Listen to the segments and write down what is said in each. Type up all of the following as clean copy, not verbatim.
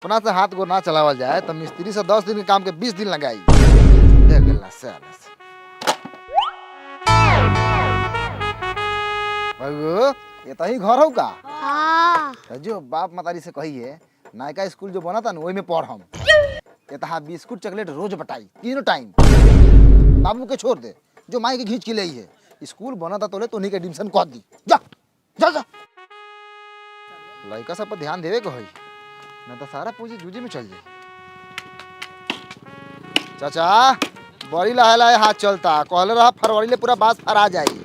अपना से हाथ को ना चलावल जाए तो मिस्त्री से 10 दिन के काम के 20 दिन लगाई। ये तो ही घर हो का? हाँ। जो बाप मतारी से कही है नायका स्कूल जो बना था ना वही में पढ़ हम ये तहा बिस्कुट चॉकलेट रोज बटाई तीनों टाइम बाबू के छोड़ दे जो माई के घींच के ले है स्कूल बना था तो ले तो नहीं के एडमिशन कह दी जा जा जा लड़का सब पर ध्यान देवे को होई ना तो सारा पूंजी जूजी में चल जाए। चाचा बड़ी लहे लहे हाथ चलता कहले रहा फरवरी ले पूरा बास फरा जाई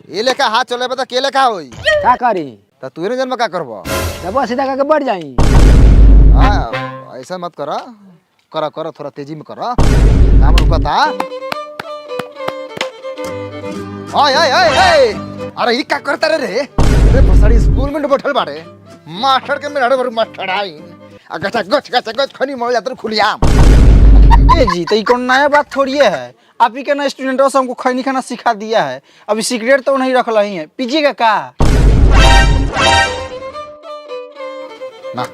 ये लेखा हाथ चले बता के लेखा होई का करी तो तू ने जन्म का करबो जब सीधा करके बढ़ जाई। हां ऐसा मत करा करा करा थोड़ा तेजी में करा काम रुकता। ओए ओए ओए अरे ये क्या करता रे रे बसड़ी स्कूल में बैठल बाड़े मास्टर के मेरे बड़ मास्टर आई अगचा गच खनी मोल जातर खुलियाम। ए जी तो कौन नया बात थोड़ी है आप ही के ना स्टूडेंटों से हमको खैनी खाना सिखा दिया है अभी सिगरेट तो नहीं रख रही है पीजिएगा का ना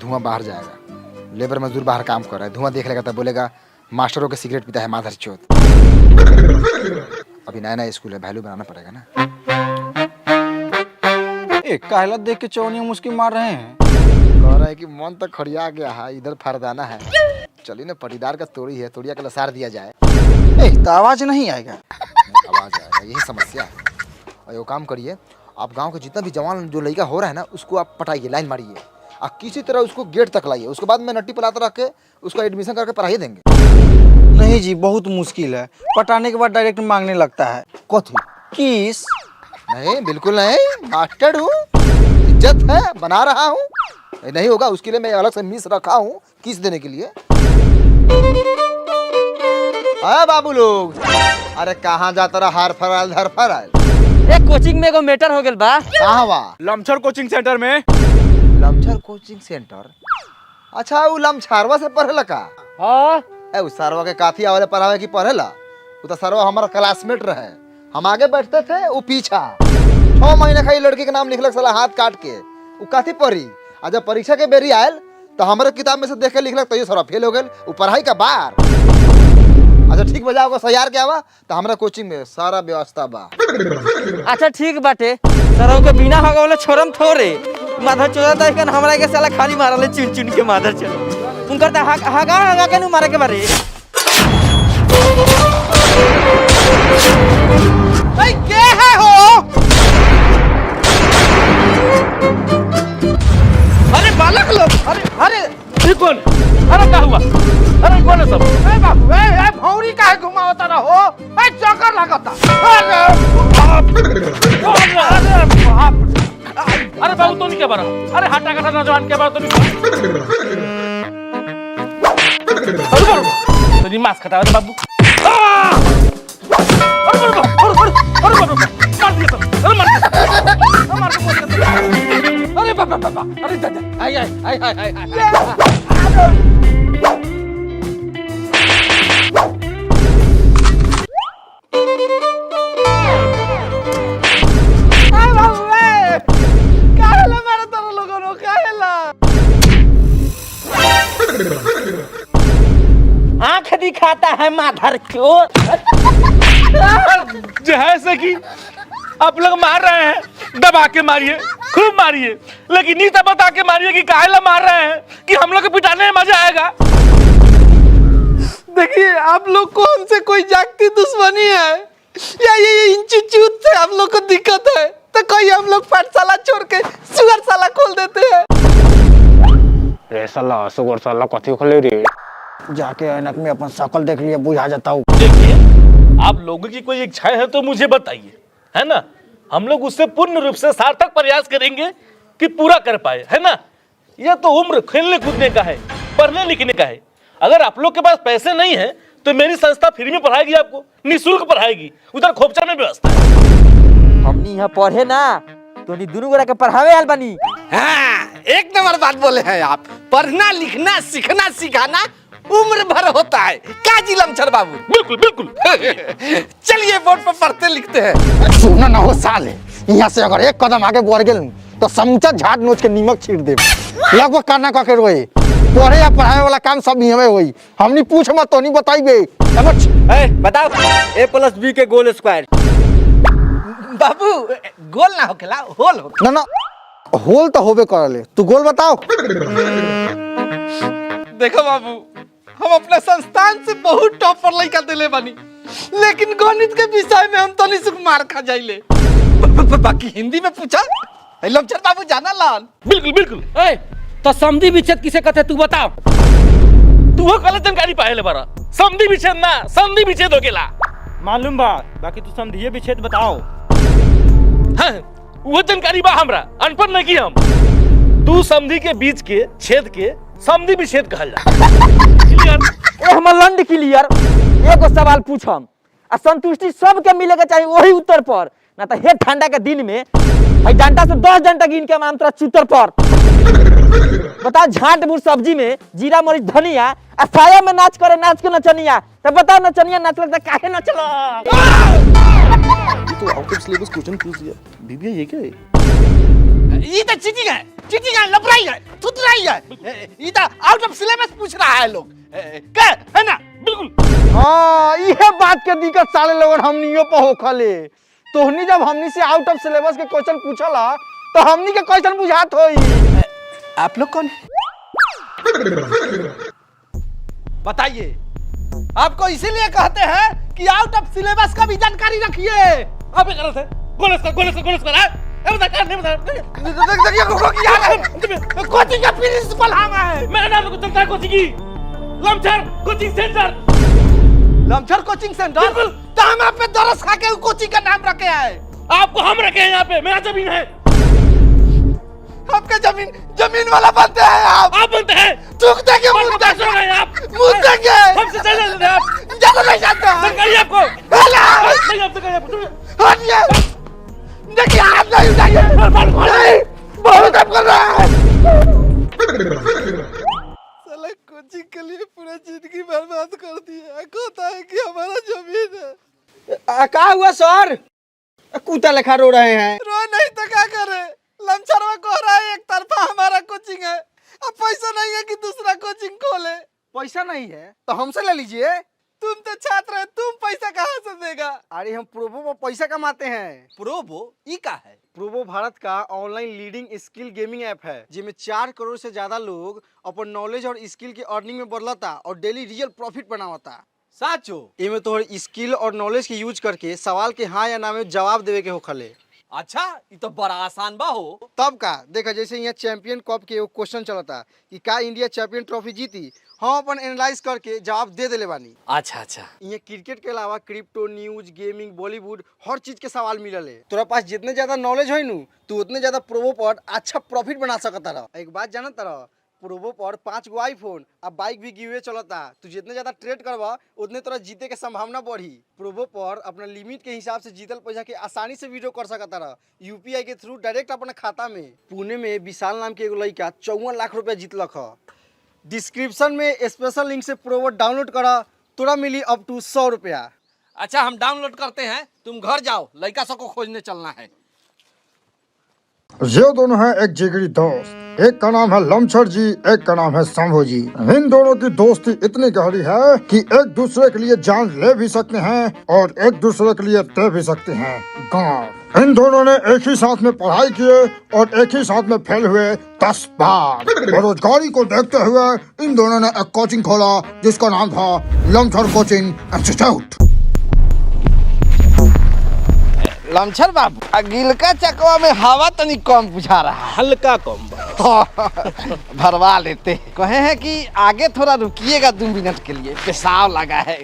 धुआं बाहर जाएगा लेबर मजदूर बाहर काम कर रहा है धुआं देख लेगा तब बोलेगा मास्टरों के सिगरेट पीता है माधर चौथ। अभी नया नया स्कूल है वैल्यू बनाना पड़ेगा ना। एक कहला देख के चौनिया मुस्की मार रहे हैं कह रहा है कि मन तक खड़िया गया है इधर फरदाना है चलिए ना पटीदार का तोड़ी है तोड़िया का लसार दिया जाए। तो आवाज नहीं आएगा आवाज आएगा यही समस्या है। और ये काम करिए आप गांव के जितना भी जवान जो लड़का हो रहा है ना उसको आप पटाइए लाइन मारिए और किसी तरह उसको गेट तक लाइए उसके बाद में नट्टी पलाता रख के उसका एडमिशन करके पढ़ाई देंगे। नहीं जी बहुत मुश्किल है पटाने के बाद डायरेक्ट मांगने लगता है कथी किस नहीं बिल्कुल नहीं मास्टर हूँ इज्जत है बना रहा हूँ नहीं होगा उसके लिए मैं अलग से मिस रखा हूँ किस देने के लिए। अरे बाबू लोग अरे कहाँ जाता रहा हार फराल धर फराल एक कोचिंग में एगो मैटर हो गेल बा कहाँ बा लमछर कोचिंग सेंटर में। लमछर कोचिंग सेंटर अच्छा वो लमछारवा से पढ़ेला का? हाँ ए उस सरवा के काफी आवले पढ़ावे की पढ़ेला वो तो सरवा हमारा क्लासमेट रहे हम आगे बैठते थे वो पीछा 6 महीने खाई लड़की के नाम लिखलक साला हाथ काट के वो काथी पढ़ी आ जब परीक्षा के बेरी आयल तो हमारे किताब में से देख के लिखलक तो ये सारा फेल हो गए वो पढ़ाई का बार। अच्छा ठीक बजा होगा सयार के आवा तो हमारा कोचिंग में सारा व्यवस्था बा। अच्छा ठीक बाटे सरो के बिना होगा वाला छोरम थोरे माधर चोदा त हमरा के साला खाली मारले चुन चुन के माधर चल उनकर त हगा के नु मारे के बारे। भाई क्या है हो? अरे बालक लोग अरे ये कौन? अरे क्या हुआ? अरे कौन है सब? ए बाबू ए भौरी काहे घुमावता रहो? ए चक्कर लगाता। अरे बाबू तो नहीं क्या बरा? अरे हटा कटा नौजवान के बात तो नहीं। तो नहीं मास्क हटा दे बाबू। अरे बाबा अरे दादा आई आंख दिखाता है माधर चोर। जैसे कि आप लोग मार रहे हैं दबा के मारिए खूब मारिए लेकिन नहीं तो बता के मारिए कि काहे ला मार रहे हैं कि हम लोग को पिटाने में मजा आएगा। देखिए आप लोग को हमसे कोई जागती दुश्मनी है या ये इंस्टीट्यूट से हम लोग को दिक्कत है तो कोई हम लोग पाठशाला छोड़ के सुगरशाला खोल देते हैं। रे साला सुगरशाला कथी खोले रे जाके ऐनक में अपन शकल देख लिया बुझा जाता हूँ। देखिए आप लोगों की कोई इच्छा है तो मुझे बताइए है ना हम लोग उससे पूर्ण रूप से सार्थक प्रयास करेंगे कि पूरा कर पाए है ना। यह तो उम्र खेलने कूदने का है पढ़ने लिखने का है। अगर आप लोग के पास पैसे नहीं है तो मेरी संस्था फ्री में पढ़ाएगी आपको निःशुल्क पढ़ाएगी उधर खोपचा में व्यवस्था है। हमनी यहाँ पढ़े ना तो नी दोनों गोरा के पढ़ावे आल बनी। हाँ एक नंबर बात बोले हैं आप पढ़ना लिखना सीखना सिखाना उम्र भर होता है काजी लमछर बाबू। बिल्कुल बिल्कुल चलिए बोर्ड पर पढ़ते लिखते हैं। सुना ना हो साले यहाँ से अगर एक कदम आगे बढ़ गए तो समूचा झाड़ नोच के नीमक छीट दे। लगभग करना का के रोए पढ़े या पढ़ाए वाला काम सब नहीं हमें होई हमनी पूछ मत तो नहीं बताइबे ए बताओ a+b के गोल स्क्वायर। बाबू गोल ना होकेला होल हो। ना ना होल तो होबे करले तू गोल बताओ। देखो बाबू हम अपने संस्थान से बहुत टॉपर लड़का दिले बानी लेकिन गणित के विषय में हम तो नहीं सुख मार खा जाइले। बाकी हिंदी में पूछा लमचर बाबू जाना लान। बिल्कुल बिल्कुल। ए तो समधी विच्छेद किसे कहते तू बताओ। तू वो गलत जानकारी पाए बारा। समधी विच्छेद ना संधि विच्छेद हो गेला। मालूम बा बाकी तू समधिए विच्छेद बताओ। हाँ, वो जानकारी बा हमरा अनपढ़ नहीं की हम। तू समधी के बीच के छेद के समधी विच्छेद कहल जा। ए हमर लंड क्लियर। एगो सवाल पूछम आ संतुष्टि सबके मिले के चाहिए वही उत्तर पर ना तो हे ठंडा के दिन में भाई डंडा से 10 डंडा गिन के माम तोरा चूतर पर। बता झाट बुर सब्जी में जीरा मरीच धनिया आ साया में नाच करे नाच के नचनिया तो बता नचनिया नाच लगता काहे नचला। तो आउट ऑफ सिलेबस क्वेश्चन पूछ दिया दीदी ये क्या है? ये तो चीटिंग है लपराई है थुतराई है। ये तो आउट ऑफ सिलेबस पूछ रहा है लोग क्या है ना। बिल्कुल। हां इहे बात के दिक्कत साले लोगन हमनियो पे होखले तोहनी जब हमनी से आउट ऑफ सिलेबस के क्वेश्चन पूछला तो हमनी के क्वेश्चन बुझात होई। आप लोग कौन है बताइए। आपको इसीलिए कहते हैं कि आउट ऑफ सिलेबस का भी जानकारी रखिए। आप ये गलत है। गोलस कर है। ए बता कर नहीं बता। देखिए क्या है कोचिंग का प्रिंसिपल हम है। मेरा नाम को चलता है कोचिंग की लमचर कोचिंग सेंटर। लमचर कोचिंग सेंटर तो हम आप पे दरस खा के कोचिंग का नाम रखे हैं। आपको हम रखे हैं यहाँ पे मेरा जमीन है। आपका जमीन वाला बनते हैं आप बनते हैं थूक देंगे मुंह देंगे आप मुंह देंगे हमसे चल जाते हैं आप ज्यादा नहीं जानते सरकारी आपको नहीं आपसे कहीं हटिए देखिए हाथ नहीं उठाइए नहीं बहुत काम कर रहा है। साला कोचिंग के लिए पूरा जिंदगी बर्बाद कर दिया कहता है कि हमारा जमीन है। का हुआ सर कुत्ता लेखा रो रहे हैं। रो नहीं तो क्या करे लमचरवा कह रहा है एक तरफा हमारा कोचिंग है अब पैसा नहीं है कि दूसरा कोचिंग खोले। पैसा नहीं है तो हमसे ले लीजिए। तुम तो छात्र है तुम पैसा कहाँ से देगा। अरे हम प्रोबो में पैसा कमाते हैं। प्रोबो ई का है। प्रोबो भारत का online leading skill gaming app है जिसमें 4 करोड़ से ज्यादा लोग अपन नॉलेज और स्किल की अर्निंग में बदलता और डेली रियल प्रॉफिट बनावता। साचो इनमें तोहर स्किल और नॉलेज के यूज करके सवाल के हाँ या ना में जवाब देवे के होखले। अच्छा ये तो बड़ा आसान बा हो। तब का देखा जैसे यहाँ चैंपियन कप के क्वेश्चन चलता कि का इंडिया चैंपियन ट्रॉफी जीती हम अपन एनालाइज करके जवाब दे देले बानी। अच्छा ये क्रिकेट के अलावा क्रिप्टो न्यूज गेमिंग बॉलीवुड हर चीज के सवाल मिलल है। तोरा पास जितने ज्यादा नॉलेज है नु तू उतने ज्यादा प्रोबो पर अच्छा प्रॉफिट बना सकता रह। एक बात जानत रह प्रोबो पर 5 गो आईफोन अब बाइक भी गिवे चलता। तू जितने ज्यादा ट्रेड करवा उतने तोरा जीते के संभावना बढ़ी। प्रोबो पर अपना लिमिट के हिसाब से जीतल पैसा के आसानी से विड्रॉ कर सकता रह यूपीआई के थ्रू डायरेक्ट अपने खाता में। पुणे में विशाल नाम के एगो लड़का 54 लाख रुपया जीतलक ह। डिस्क्रिप्शन में स्पेशल लिंक से प्रोबो डाउनलोड करा तोरा मिली अप टू 100 रुपया। अच्छा हम डाउनलोड करते हैं तुम घर जाओ लड़का सबको खोजने चलना है। ये दोनों हैं एक जिगरी दोस्त एक का नाम है लमचर जी एक का नाम है शंभू जी। इन दोनों की दोस्ती इतनी गहरी है कि एक दूसरे के लिए जान ले भी सकते हैं और एक दूसरे के लिए दे भी सकते हैं गाँव। इन दोनों ने एक ही साथ में पढ़ाई किए और एक ही साथ में फेल हुए 10 बार। बेरोजगारी को देखते हुए इन दोनों ने एक कोचिंग खोला जिसका नाम था लमचर कोचिंग इंस्टीट्यूट। लमचर बाबू अगिलका चकवा में हवा तनी कम बुझा रहा है। हल्का कम भरवा लेते कहे हैं कि आगे थोड़ा रुकिएगा 2 मिनट के लिए पेशाब लगा है।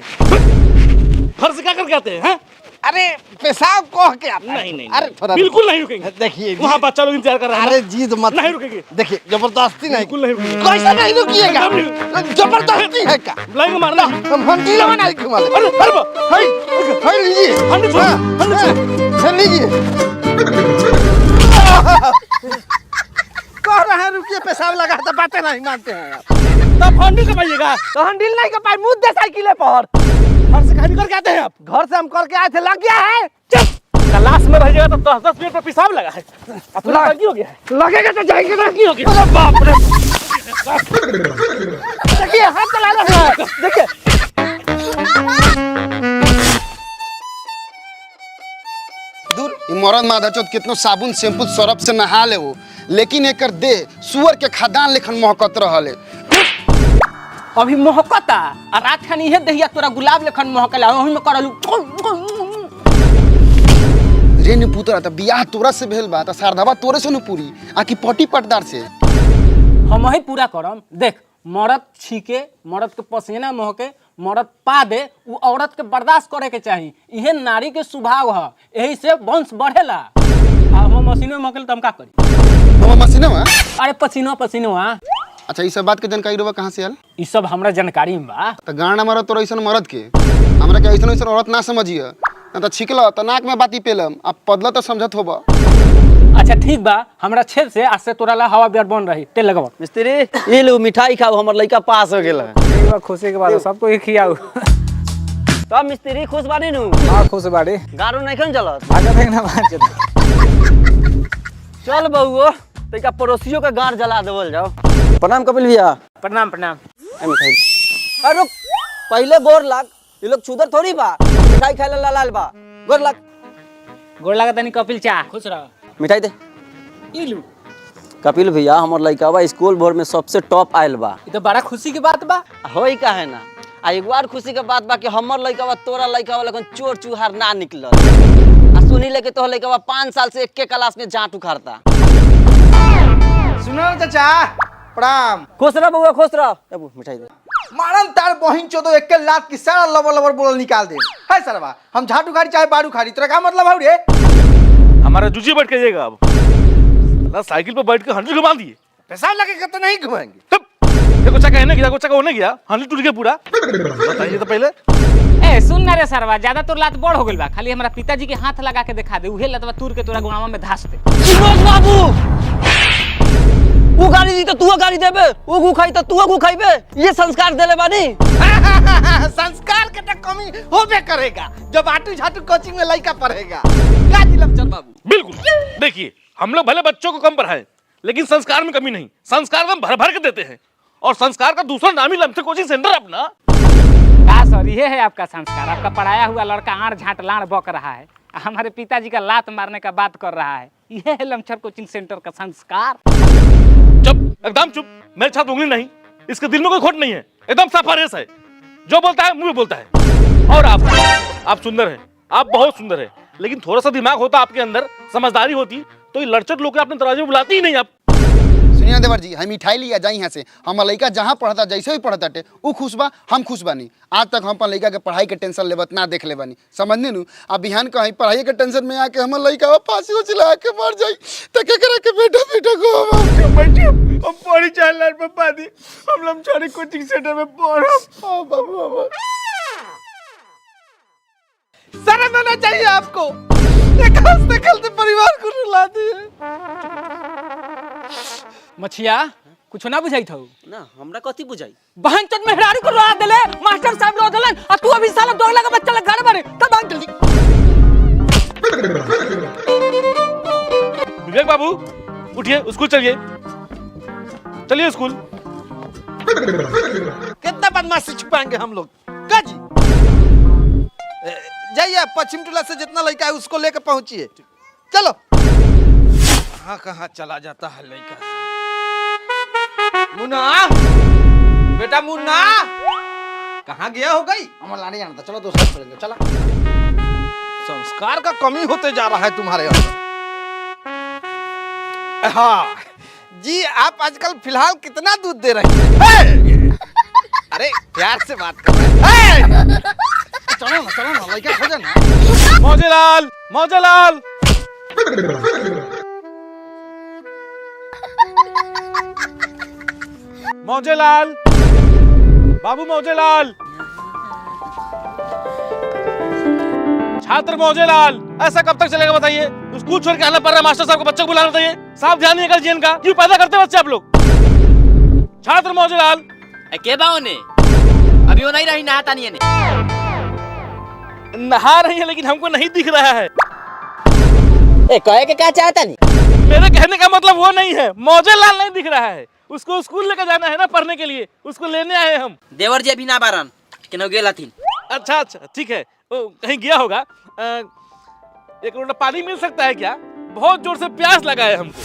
फर्ज क्या करके आते हैं? अरे पेशाब कह के आता है। नहीं अरे थोड़ा बिल्कुल नहीं रुकेंगे। देखिए वहाँ बच्चा लोग इंतजार कर रहे हैं। अरे जीत मत नहीं रुकेंगे। देखिए जबरदस्ती नहीं बिल्कुल नहीं रुकेंगे। कैसा नहीं रुकिएगा जबरदस्ती है क्या लाएंगे मारना हम ढीला बना के मारे। अरे लीजिए लीजिए कह रहे हैं रुकिए पेशाब लगा तो बातें नहीं मानते हैं आप। तब हंडिल कमाइएगा। तो हंडिल नहीं का पाई मुद्दे साइकिल पर घर से कहीं करके आते हैं आप। घर से हम करके आए थे लग गया है चुप क्लास में रह जाएगा तो 10 मिनट में पेशाब लगा है। अपना लगी हो गया है। लगेगा तो जाएंगे ना। लगी हो गया। अरे बाप रे। देखिए हाथ चला रहा है। देखिए दूर ई मरद मादा चौथ कितनो साबुन शैम्पू सरफ से नहा ले वो, लेकिन एकर दे सुअर के खदान लेखन महकत रहले। अभी महकता आ रात खानी इहे दहिया तोरा गुलाब लेखन महकला ओही में करलू। रे ने पुतरा त बियाह तोरा से भेल बा त शारदावा तोरे से न पूरी आकि पटी पटदार से। हम ही पूरा करम। देख मर्द छीके, मर्द के पसीना महके, मर्द पा दे, उ औरत के बर्दाश्त करे के चाही। इहे नारी के स्वभाव है, यही से वंश बढ़ेला। आ हम मशीनो महकल त हम का करी? हम मशीना में अरे पसीनो पसीनो आ। अच्छा ई सब बात के जानकारी रोवा कहां से आल? ई सब हमरा जानकारी में बा। त गाना मरद तोरा ऐसन मरद के हमरा के ऐसन ऐसन औरत ना समझिए, न त छिकला त नाक में बाती पेलम अब पदला त समझत होबा। अच्छा ठीक बा, हमरा छेद से आज से तोरा ला हवा बियर बन रही। तेल लगाओ मिस्त्री ये लो मिठाई खाओ, हमर लड़का पास हो गेल है। खुशी के बाद सबको ही खियाऊ। तब मिस्त्री खुश बानी नु? हां खुश बाड़ी। गारो नहीं खन चलत? भागा देख ना मान चल। चल बउओ तैका पड़ोसियों का गार जला देवल जाओ। प्रणाम कपिल भैया। प्रणाम प्रणाम। ए मिठाई अरे रुक, पहले गोर लाग। ये लोग चूदर थोड़ी बा, मिठाई खाए ला लाल बा। गोर लाग। गोर लगा तनी कपिल चा। खुश रह। मिठाई दे। इलू कपिल भैया हमर लड़का बा स्कूल भर में सबसे टॉप आयल बा। ई तो बड़ा खुशी की बात बा। होई काहे ना। आ एक बार खुशी के बात बा कि हमर लड़का बा तोरा लड़का वाला चोर चुहार ना निकलल। आ सुनी ले के तोहर लड़का बा 5 साल से एक क्लास में जांट उखाड़ता। सुनो चाचा प्रणाम। खुश रह बउआ खुश रह। अब मिठाई दे। मारन तार बहिन चोदो एक के लात की सारा लबर लबर बोल निकाल दे। है सरवा हम झाटू खाड़ी चाहे बाड़ू खाड़ी, तेरा क्या मतलब है रे? हमारा जूझी बैठ के जाएगा अब। ना साइकिल पर बैठ के 100 घुमा दिए। पैसा लगेगा तो नहीं घुमाएंगे। तब देखो चक्का है गया, चक्का होने गया, 100 टूट गया पूरा। बताइए तो पहले। ए सुन ना रे सरवा, ज्यादा तोर लात बड़ हो गइल बा। खाली हमरा पिताजी के हाथ लगा के दिखा दे, उहे लतवा तूर के तोरा गुणावा में धास दे। फिरोज बाबू वो गाड़ी दी तो तू गाड़ी देबे, वो गु खाई तो तू गु खाइबे। ये संस्कार देले बानी। संस्कार के तो कमी होबे करेगा जब आटू झाटू कोचिंग में लड़का पढ़ेगा। का दिलम चल बाबू। बिल्कुल। देखिए हम लोग भले बच्चों को कम पढ़ाएं, लेकिन संस्कार में कमी नहीं। संस्कार हम भर भर के देते हैं, और संस्कार का दूसरा नाम ही लमसर कोचिंग सेंटर अपना। का सर ये है आपका संस्कार? आपका पढ़ाया हुआ लड़का आड़ झाट लाड़ बक रहा है, हमारे पिताजी का लात मारने का बात कर रहा है। यह है लमसर कोचिंग सेंटर का संस्कार। चुप, एकदम चुप। मेरे छात्र उंगली नहीं, इसके दिल में कोई खोट नहीं है, एकदम साफ रेस है। जो बोलता है मुंह में बोलता है। और आप सुंदर हैं, आप बहुत सुंदर हैं, लेकिन थोड़ा सा दिमाग होता आपके अंदर, समझदारी होती तो ये लड़चट लोग अपने दरवाजे में बुलाती ही नहीं आप। सुनिए देवर जी, हम मिठाई लिया जाई यहाँ से। हम लड़का जहाँ पढ़ता जैसे भी पढ़ता टे वो खुश बा, हम खुश बानी। आज तक हम अपन लड़का के पढ़ाई के टेंशन लेवत ना देख ले बानी, समझने नु। अब बिहान कहीं पढ़ाई के टेंशन में आके हम लड़का फांसी हो चला के मर जाई तो क्या करे के बेटा बेटा को बैठिए। हम पढ़ी चाहे लाल पप्पा दी, हम लमचारी कोचिंग सेंटर में पढ़ो। ओ बाबू बाबू शर्म आना चाहिए आपको। एक हंसते खेलते परिवार को रुला दिए। मछिया कुछ ना बुझाई था ना हमरा कथी बुझाई? बहन चोद मेहरारू को रोआ देले, मास्टर साहब रो देलन, आ तू अभी साला दोगला का बच्चा लग घर बारे। तब भाग जल्दी। विवेक बाबू उठिए, स्कूल चलिए, चलिए स्कूल। कितना बदमाशी छुपाएंगे हम लोग? का जी जाइए, पश्चिम टोला से जितना लड़का है उसको लेकर पहुंचिए। चलो। कहाँ चला जाता है लड़का? मुन्ना, बेटा मुन्ना, कहाँ गया हो गई? हमारा लाने जाना था, चलो दोस्त पढ़ेंगे। चला। संस्कार का कमी होते जा रहा है तुम्हारे अंदर। हाँ जी, आप आजकल फिलहाल कितना दूध दे रहे हैं? अरे प्यार से बात कर रहे हैं। चलो ना लड़का हो जाए ना। मौजेलाल, मौजेलाल। मौजेलाल, बाबू मौजेलाल, छात्र मौजेलाल, ऐसा कब तक चलेगा बताइए? स्कूल छोड़ के आना पड़ रहा है, मास्टर साहब को बच्चों को बुलाना चाहिए। साफ ध्यान नहीं जीवन का, क्यों पैदा करते बच्चे आप लोग? छात्र मौजेलाल। के बाओ ने अभी वो नहीं रही, नहाता नहीं है ने। नहा रही है लेकिन हमको नहीं दिख रहा है। ए कहे के क्या चाहता नहीं? मेरे कहने का मतलब वो नहीं है, मौजे लाल नहीं दिख रहा है, उसको स्कूल लेकर जाना है ना पढ़ने के लिए, उसको लेने आए हम। देवर जी अभी ना बारन केनो गेला थी। अच्छा अच्छा ठीक है, वो कहीं गया होगा। एक लोटा पानी मिल सकता है क्या? बहुत जोर से प्यास लगा है हमको।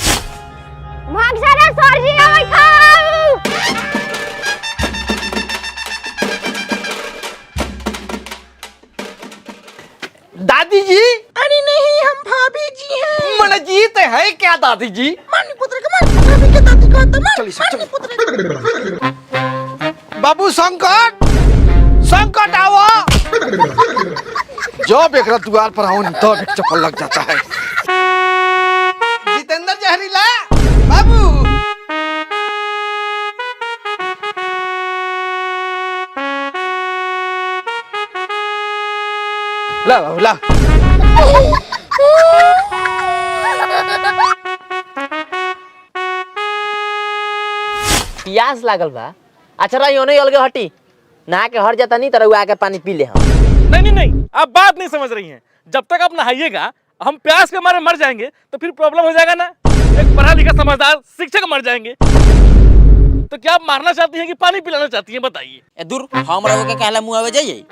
दादी जी? अरे नहीं, हम भाभी जी हैं। मन जीत है क्या दादी जी? मानी पुत्र का भाभी के दादी का चलिए बाबू संकट, संकट आओ। जब एक द्वार पर आओ तो एक चप्पल लग जाता है। जितेंद्र जहरीला बाबू। ला बाबू ला। प्यास लागल बा। अच्छा रही ओने अलगे हटी, नहा के हट जाता नहीं तरह आके पानी पी ले हम। नहीं, आप बात नहीं समझ रही हैं। जब तक आप नहाइएगा हम प्यास के मारे मर जाएंगे तो फिर प्रॉब्लम हो जाएगा ना। एक पढ़ा लिखा समझदार शिक्षक मर जाएंगे। तो क्या आप मारना चाहती हैं कि पानी पिलाना चाहती हैं, बताइए। ए दूर हम रहो के कहला मुंह आवे जाइए।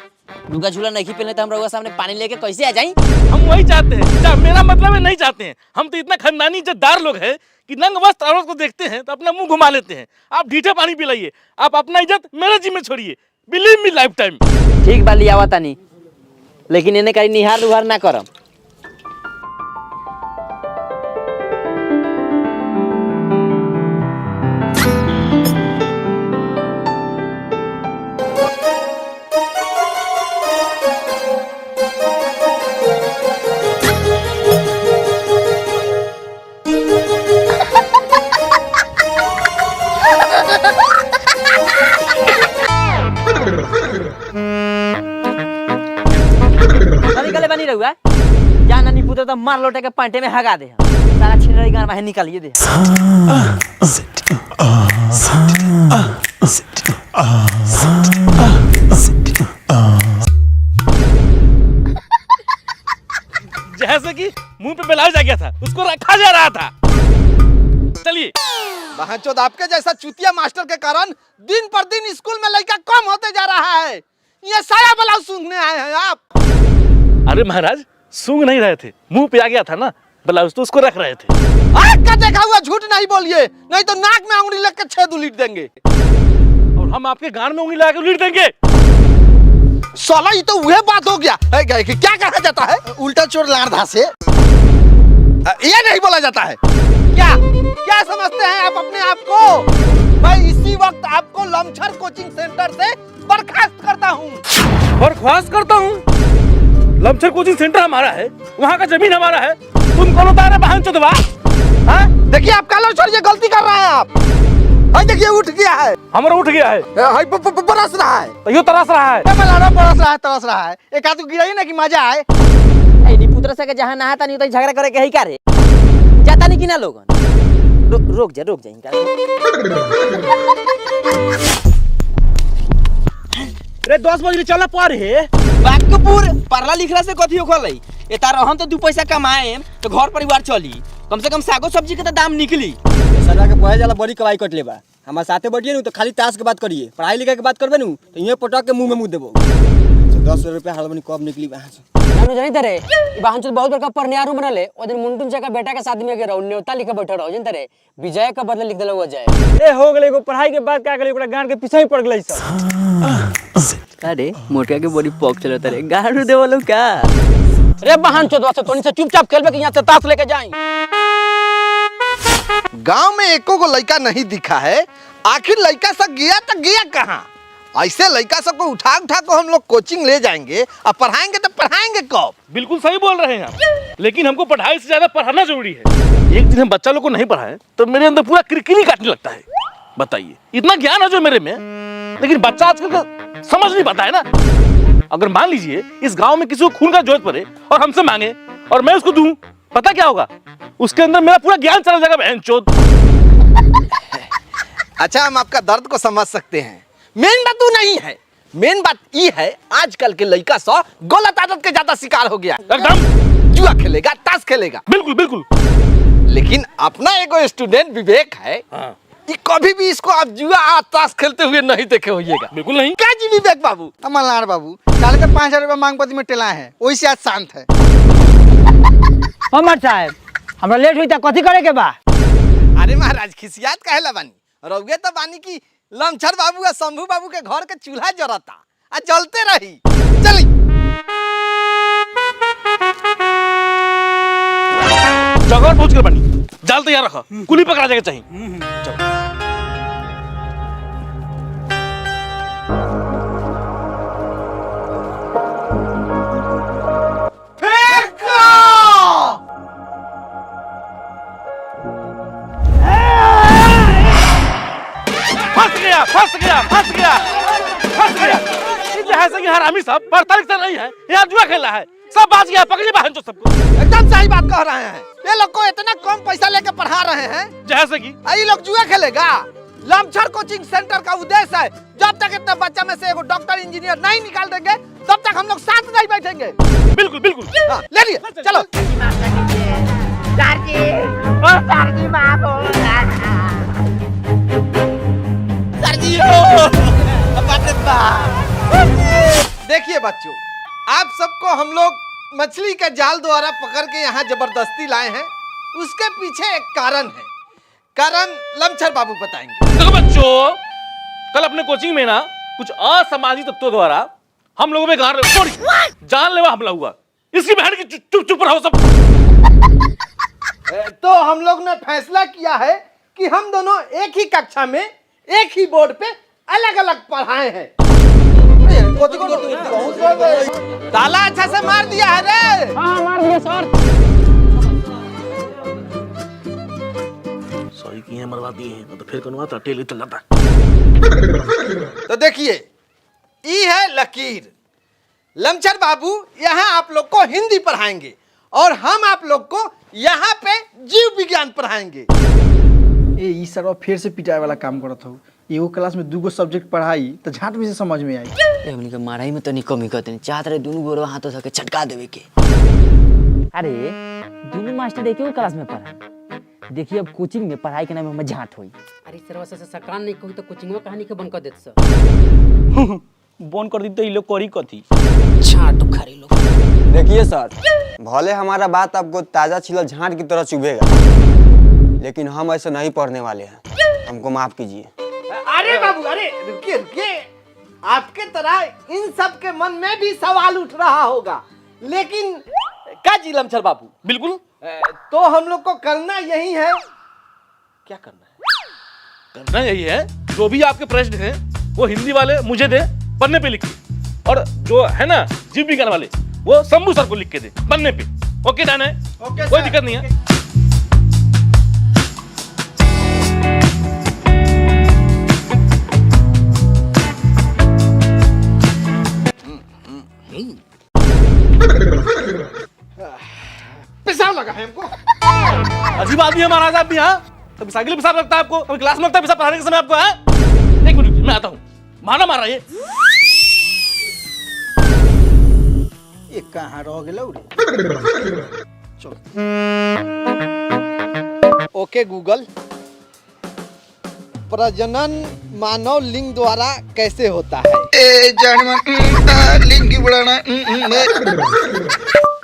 दुर्गा झूला नहीं पहले तो हम रहुआ सामने पानी लेके कैसे आ जाई? हम वही चाहते हैं। क्या मेरा मतलब है नहीं चाहते हैं? हम तो इतना खानदानी इज्जतदार लोग हैं कि नंग वस्त्र औरत को देखते हैं तो अपना मुंह घुमा लेते हैं। आप ढीठे पानी पिलाइए, आप अपना इज्जत मेरे जिम्मे छोड़िए। Believe me life time. ठीक बा लिया तानी, लेकिन इन्हें कहीं निहार उहार ना करम। निकले बनी रहुआ जा नानी पुत्र तो मार लोटे के पांटे में हगा दे। सारा छिनरी गान बाहर निकालिए दे। जैसे कि मुंह पे ब्लाउज आ गया था, उसको रखा जा रहा था। चलिए। बहनचोद आपके जैसा चुतिया मास्टर के कारण दिन पर दिन स्कूल में लड़का कम होते जा रहा है। ये साया ब्लाउज सूंघने आए हैं आप? अरे महाराज सूंघ नहीं रहे थे, मुंह पे आ गया था ना ब्लाउज तो उसको रख रहे थे। आग का देखा हुआ झूठ नहीं बोलिए, नहीं तो नाक में उंगली लग के 6 उलीट देंगे। और हम आपके गान में उंगली लगा के उलीट देंगे। साला ये तो वह बात हो गया है कि क्या कहा जाता है? उल्टा चोर लारधा से ये नहीं बोला जाता है। क्या क्या समझते हैं आप अपने आप को? मैं इसी वक्त आपको लमछर कोचिंग सेंटर से बर्खास्त करता हूँ। बर्खास्त करता हूँ? लमछर कोचिंग सेंटर हमारा है, वहाँ का जमीन हमारा है, तुम कौन होता है बहन चोदवा? देखिए आप काला छोड़ ये गलती कर रहे हैं आप। देखिए उठ गया है, हमारा उठ गया है, बरस रहा है, तो यूँ तरस रहा है। तरस रहा है। एक आदमी गिराइए ना कि मजा आए। नी पुत्र से के जहाँ नहाता नहीं तो झगड़ा करे के ही करे जाता नहीं कि ना लोगन। रोक जा इनका। रे 10 बजे चला पर है बागपुर पढ़ला लिखला से कथी होखलै? ए तार हम तो 2 पैसा कमाए तो घर परिवार चली, कम से कम सागो सब्जी के तो दाम निकली। सरवा के पढ़े जाला बड़ी कमाई कट लेबा। हमारे साथे बैठिए नु तो खाली ताश के बात करिए, पढ़ाई लिखाई के बात करबे नु तो ये पटक के मुंह में मुंह देबो। 10 रुपया हड़बनी कब निकली वहां से? जानो जानी तरे ई बहन चोद बहुत बड़का परनियारू बनले। ओ दिन मुंटुन जका बेटा के शादी में के रहो न्योता लिखे बैठो रहो जन तरे विजय का बदले लिख देलो हो जाए। ए हो गेले एगो पढ़ाई के बाद का गेले ओकरा गान के पीछे ही पड़ गेलै सब। अरे मोटका के बड़ी पॉक चलत रे गाड़ू देवलो का? रे बहन चोद वासे तोनी से चुपचाप खेलबे कि यहां से ताश लेके जाई। गांव में एको को लड़का नहीं दिखा है, आखिर लड़का सब गया तो गया कहाँ? ऐसे लड़का सबको उठा को हम लोग कोचिंग ले जाएंगे और पढ़ाएंगे तो पढ़ाएंगे कब? बिल्कुल सही बोल रहे हैं आप, लेकिन हमको पढ़ाई से ज्यादा पढ़ाना जरूरी है। एक दिन हम बच्चा लोग को नहीं पढ़ाए तो मेरे अंदर पूरा किरकिरी काटने लगता है। बताइए, इतना ज्ञान है जो मेरे में, लेकिन बच्चा आजकल का समझ नहीं पाता है ना। अगर मान लीजिए इस गांव में किसी को खून का जरूरत पड़े और हमसे मांगे और मैं उसको दूं, पता क्या होगा? उसके अंदर मेरा पूरा ज्ञान चला जाएगा बहनचोद। अच्छा, हम आपका दर्द को समझ सकते हैं। मेन बात वो नहीं है, मेन बात ये है आजकल के लड़का सब गलत आदत के ज्यादा शिकार हो गया। एकदम जुआ खेलेगा, ताश खेलेगा। बिल्कुल बिल्कुल। लेकिन अपना एगो स्टूडेंट विवेक है, हाँ कि कभी भी इसको आप जुआ और ताश खेलते हुए नहीं देखे होइएगा। बिल्कुल नहीं। क्या जी विवेक बाबू? मल्हार बाबू काले तो 5000 रुपया मांगपति में टेला है, वही से आज शांत है। हमर साहब हमरा लेट हुई त कथी करे के बा? अरे महाराज खिसियात काहेला बानी? रउगे तो बानी की लमछर बाबू और शंभू बाबू के घर के चूल्हा जरता आ जलते रही। चली जगह पहुंच कर बनी, जाल तैयार रखा, कुली पकड़ा जाएगा चाहिए। चलो। फंस गया। जैसे कि हरामी साहब 45 साल नहीं है, यहाँ जुआ खेला है, सब बाज गया, पकड़िए बहन जो सबको। एकदम सही बात कह रहे हैं। ये लोग को इतना कम पैसा लेके पढ़ा रहे हैं, जैसे कि ये लोग जुआ खेलेगा। लमछर कोचिंग सेंटर का उद्देश्य है जब तक इतना बच्चा में से एगो डॉक्टर इंजीनियर नहीं निकाल देंगे तब तक हम लोग साथ नहीं बैठेंगे। बिल्कुल बिल्कुल। हाँ, ले लिए चलो। देखिए बच्चों, आप सबको हम लोग मछली के जाल द्वारा पकड़ के यहाँ जबरदस्ती लाए हैं। उसके पीछे एक कारण है, कारण लमछर बाबू बताएंगे। देखो बच्चों, कल अपने कोचिंग में ना कुछ असामाजिक तत्वों द्वारा हम लोगों में जानलेवा हमला हुआ। इसकी बहन की चुप चुप रहो सब। तो हम लोग ने फैसला किया है कि हम दोनों एक ही कक्षा में एक ही बोर्ड पे अलग अलग पढ़ाए हैं। ताला अच्छा से मार दिया है रे। हाँ मार दिया सर। सॉरी किए मरवा दिए हैं, तो फिर कौन आता टेल चल जाता। तो देखिए, ये है लकीर। लमछर बाबू यहाँ आप लोग को हिंदी पढ़ाएंगे और हम आप लोग को यहाँ पे जीव विज्ञान पढ़ाएंगे। ई सरवा फिर से पिटाए वाला काम करत हो। एगो क्लास में 2 सब्जेक्ट पढ़ाई तो झाट में से समझ में आई। हमनी के माराई में तो नहीं कमी करते, चाहत रहे दोनों गोरो हाथों से चटका देवे के। अरे दोनों मास्टर एक ही क्लास में पढ़ा। देखिए अब कोचिंग में पढ़ाई के नाम में झाट हुई। अरे सरवा से सकान नहीं कोई तो कोचिंगवा कहानी के बंद कर देत सर। बंद कर दी तो ये लोग करी कथी? छाट खारी लोग। देखिए सर, भले हमारा बात आपको ताजा छिला झांट की तरह चुभेगा, लेकिन हम ऐसे नहीं पढ़ने वाले हैं, हमको माफ कीजिए। अरे बाबू, अरे रुकिए रुकिए, आपके तरह इन सब के मन में भी सवाल उठ रहा होगा, लेकिन क्या जी लमछर बाबू? बिल्कुल। तो हम लोग को करना यही है। क्या करना है? करना यही है, जो भी आपके प्रश्न हैं वो हिंदी वाले मुझे दे, पन्ने पे लिख के, और जो है ना जीव विज्ञान वाले वो शंभू सर को लिख के दे पन्ने पे। ओके डन है? ओके कोई सर। दिक्कत नहीं है। पेशाब लगा है हमको। अजीब आदमी है महाराज आप भी। हाँ, कभी साइकिल पेशाब लगता है आपको, कभी क्लास में लगता है पेशाब पढ़ाने के समय आपको। हाँ, एक मिनट मैं आता हूँ। मारा मार रहा है ये कहाँ रह गेलौ रे? ओके गूगल, प्रजनन मानव लिंग द्वारा कैसे होता है? लिंग की बढ़ाना।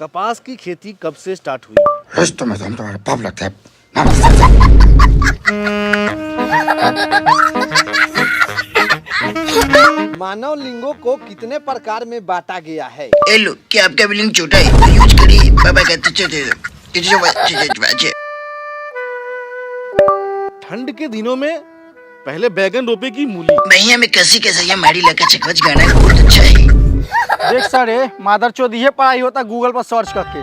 कपास की खेती कब से स्टार्ट हुई? रिश्तों में तो हम तुम्हारे पाप लगता है। मानव लिंगों को कितने प्रकार में बांटा गया है? हेलो, क्या आपका भी लिंग छोटा है तो यूज करिए। बाबा कहते ठंड के दिनों में पहले बैगन रोपे की मूली। भैया में कसी के सैया मारी लगा चकवच गाना बहुत अच्छा है। देख सर, मादर चोद ये पढ़ाई होता गूगल पर सर्च करके।